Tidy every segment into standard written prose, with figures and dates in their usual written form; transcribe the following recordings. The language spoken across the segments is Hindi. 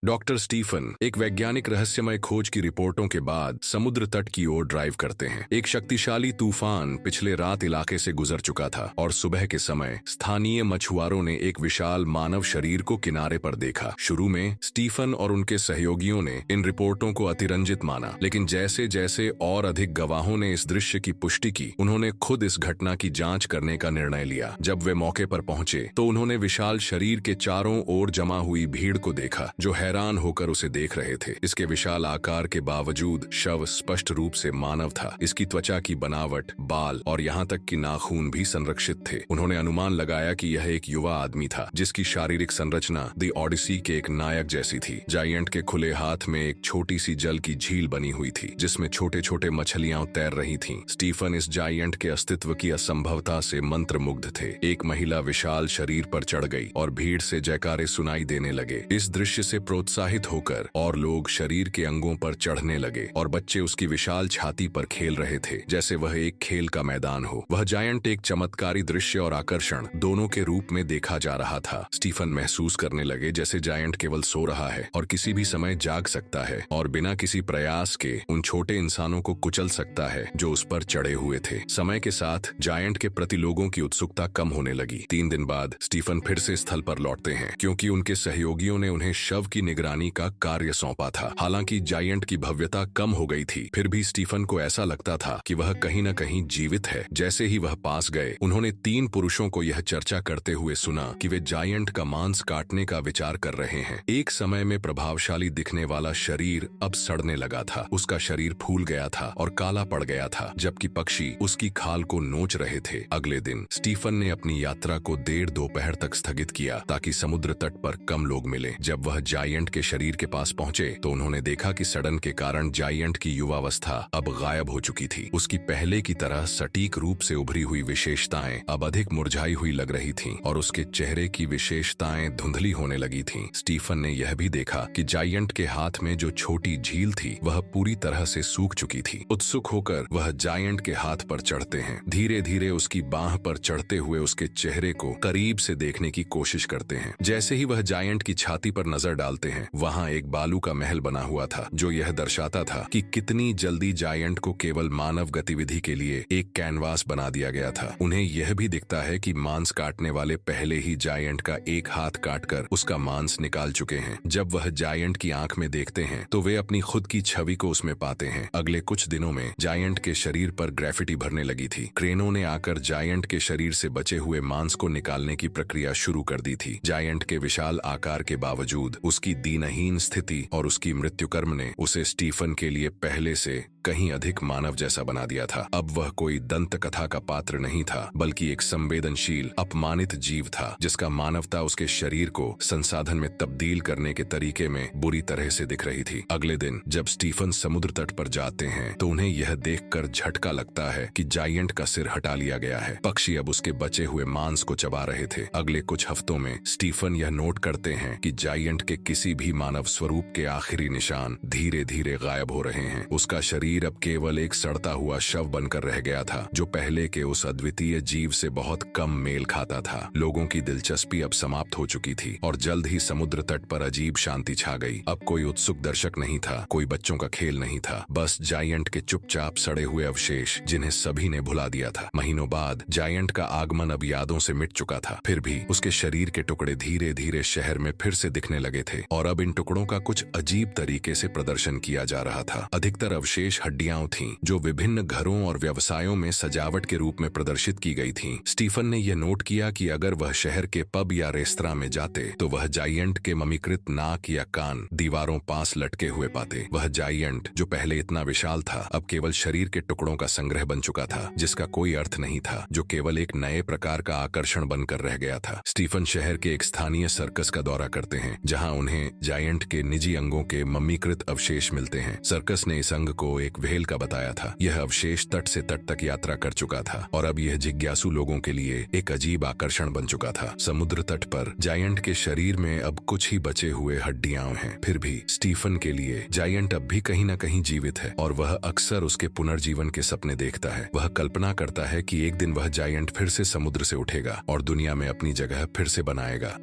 डॉक्टर स्टीफन एक वैज्ञानिक रहस्यमय खोज की रिपोर्टों के बाद समुद्र तट की ओर ड्राइव करते हैं। एक शक्तिशाली तूफान पिछले रात इलाके से गुजर चुका था और सुबह के समय स्थानीय मछुआरों ने एक विशाल मानव शरीर को किनारे पर देखा। शुरू में स्टीफन और उनके सहयोगियों ने इन रिपोर्टों को अतिरंजित माना, लेकिन जैसे जैसे और अधिक गवाहों ने इस दृश्य की पुष्टि की, उन्होंने खुद इस घटना की जांच करने का निर्णय लिया। जब वे मौके पर पहुंचे तो उन्होंने विशाल शरीर के चारों ओर जमा हुई भीड़ को देखा, जो हैरान होकर उसे देख रहे थे। इसके विशाल आकार के बावजूद शव स्पष्ट रूप से मानव था। इसकी त्वचा की बनावट, बाल और यहाँ तक कि नाखून भी संरक्षित थे। उन्होंने अनुमान लगाया कि यह एक युवा आदमी था, जिसकी शारीरिक संरचना द ओडिसी के एक नायक जैसी थी। जायंट के खुले हाथ में एक छोटी सी जल की झील बनी हुई थी, जिसमें छोटे छोटे मछलियां तैर रही थीं। स्टीफन इस जायंट के अस्तित्व की असंभवता से मंत्रमुग्ध थे। एक महिला विशाल शरीर पर चढ़ गई और भीड़ से जयकारे सुनाई देने लगे। इस दृश्य से प्रोत्साहित होकर और लोग शरीर के अंगों पर चढ़ने लगे और बच्चे उसकी विशाल छाती पर खेल रहे थे, जैसे वह एक खेल का मैदान हो। वह जायंट एक चमत्कारी दृश्य और आकर्षण दोनों के रूप में देखा जा रहा था। स्टीफन महसूस करने लगे जैसे जायंट केवल सो रहा है और किसी भी समय जाग सकता है और बिना किसी प्रयास के उन छोटे इंसानों को कुचल सकता है जो उस पर चढ़े हुए थे। समय के साथ जायंट के प्रति लोगों की उत्सुकता कम होने लगी। 3 दिन बाद स्टीफन फिर से स्थल पर लौटते हैं, क्योंकि उनके सहयोगियों ने उन्हें शव की निगरानी का कार्य सौंपा था। हालांकि जायंट की भव्यता कम हो गई थी, फिर भी स्टीफन को ऐसा लगता था कि वह कहीं न कहीं जीवित है। जैसे ही वह पास गए, उन्होंने 3 पुरुषों को यह चर्चा करते हुए सुना कि वे जायंट का मांस काटने का विचार कर रहे हैं। एक समय में प्रभावशाली दिखने वाला शरीर अब सड़ने लगा था। उसका शरीर फूल गया था और काला पड़ गया था, जबकि पक्षी उसकी खाल को नोच रहे थे। अगले दिन स्टीफन ने अपनी यात्रा को देर दोपहर तक स्थगित किया, ताकि समुद्र तट पर कम लोग मिले। जब वह जायंट के शरीर के पास पहुंचे तो उन्होंने देखा कि सड़न के कारण जायंट की युवावस्था अब गायब हो चुकी थी। उसकी पहले की तरह सटीक रूप से उभरी हुई विशेषताएं अब अधिक मुरझाई हुई लग रही थीं और उसके चेहरे की विशेषताएं धुंधली होने लगी थीं। स्टीफन ने यह भी देखा कि जायंट के हाथ में जो छोटी झील थी, वह पूरी तरह से सूख चुकी थी। उत्सुक होकर वह जायंट के हाथ पर चढ़ते हैं। धीरे धीरे उसकी बाह पर चढ़ते हुए उसके चेहरे को करीब से देखने की कोशिश करते हैं। जैसे ही वह जायंट की छाती पर नजर डालते हैं, वहां एक बालू का महल बना हुआ था, जो यह दर्शाता था कि कितनी जल्दी जायंट को केवल मानव गतिविधि के लिए एक कैनवास बना दिया गया था। उन्हें यह भी दिखता है कि मांस काटने वाले पहले ही जायंट का एक हाथ काटकर उसका मांस निकाल चुके हैं। जब वह जायंट की आंख में देखते हैं तो वे अपनी खुद की छवि को उसमें पाते हैं। अगले कुछ दिनों में जायंट के शरीर पर ग्रेफिटी भरने लगी थी। क्रेनों ने आकर जायंट के शरीर से बचे हुए मांस को निकालने की प्रक्रिया शुरू कर दी थी। जायंट के विशाल आकार के बावजूद उसकी दीनहीन स्थिति और उसकी मृत्युकर्म ने उसे स्टीफन के लिए पहले से कहीं अधिक मानव जैसा बना दिया था। अब वह कोई दंत कथा का पात्र नहीं था, बल्कि एक संवेदनशील, अपमानित जीव था, जिसका मानवता उसके शरीर को संसाधन में तब्दील करने के तरीके में बुरी तरह से दिख रही थी। अगले दिन जब स्टीफन समुद्र तट पर जाते हैं तो उन्हें यह देखकर झटका लगता है कि जायंट का सिर हटा लिया गया है। पक्षी अब उसके बचे हुए मांस को चबा रहे थे। अगले कुछ हफ्तों में स्टीफन यह नोट करते हैं कि जायंट के किसी भी मानव स्वरूप के आखिरी निशान धीरे धीरे गायब हो रहे हैं। उसका शरीर अब केवल एक सड़ता हुआ शव बनकर रह गया था, जो पहले के उस अद्वितीय जीव से बहुत कम मेल खाता था। लोगों की दिलचस्पी अब समाप्त हो चुकी थी और जल्द ही समुद्र तट पर अजीब शांति छा गई। अब कोई उत्सुक दर्शक नहीं था, कोई बच्चों का खेल नहीं था, बस जायंट के चुपचाप सड़े हुए अवशेष, जिन्हें सभी ने भुला दिया था। महीनों बाद जायंट का आगमन अब यादों से मिट चुका था, फिर भी उसके शरीर के टुकड़े धीरे धीरे शहर में फिर से दिखने लगे थे और अब इन टुकड़ों का कुछ अजीब तरीके से प्रदर्शन किया जा रहा था। अधिकतर अवशेष हड्डियां थीं, जो विभिन्न घरों और व्यवसायों में सजावट के रूप में प्रदर्शित की गई थीं। स्टीफन ने यह नोट किया कि अगर वह शहर के पब या रेस्तरां में जाते तो वह जायंट के ममीकृत नाक या कान दीवारों पास लटके हुए पाते। वह जायंट, जो पहले इतना विशाल था, अब केवल शरीर के टुकड़ों का संग्रह बन चुका था, जिसका कोई अर्थ नहीं था, जो केवल एक नए प्रकार का आकर्षण बनकर रह गया था। स्टीफन शहर के एक स्थानीय सर्कस का दौरा करते हैं, जहां उन्हें जायंट के निजी अंगों के मम्मीकृत अवशेष मिलते हैं। सर्कस ने इस अंग को एक व्हेल का बताया था। यह अवशेष तट से तट तक यात्रा कर चुका था और अब यह जिज्ञासु लोगों के लिए एक अजीब आकर्षण बन चुका था। समुद्र तट पर जायंट के शरीर में अब कुछ ही बचे हुए हड्डियां हैं। फिर भी स्टीफन के लिए जायंट अब भी कहीं न कहीं जीवित है और वह अक्सर उसके पुनर्जीवन के सपने देखता है। वह कल्पना करता है कि एक दिन वह जायंट फिर से समुद्र से उठेगा और दुनिया में अपनी जगह फिर से बनाएगा।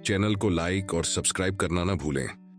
चैनल को लाइक और सब्सक्राइब करना ना भूलें।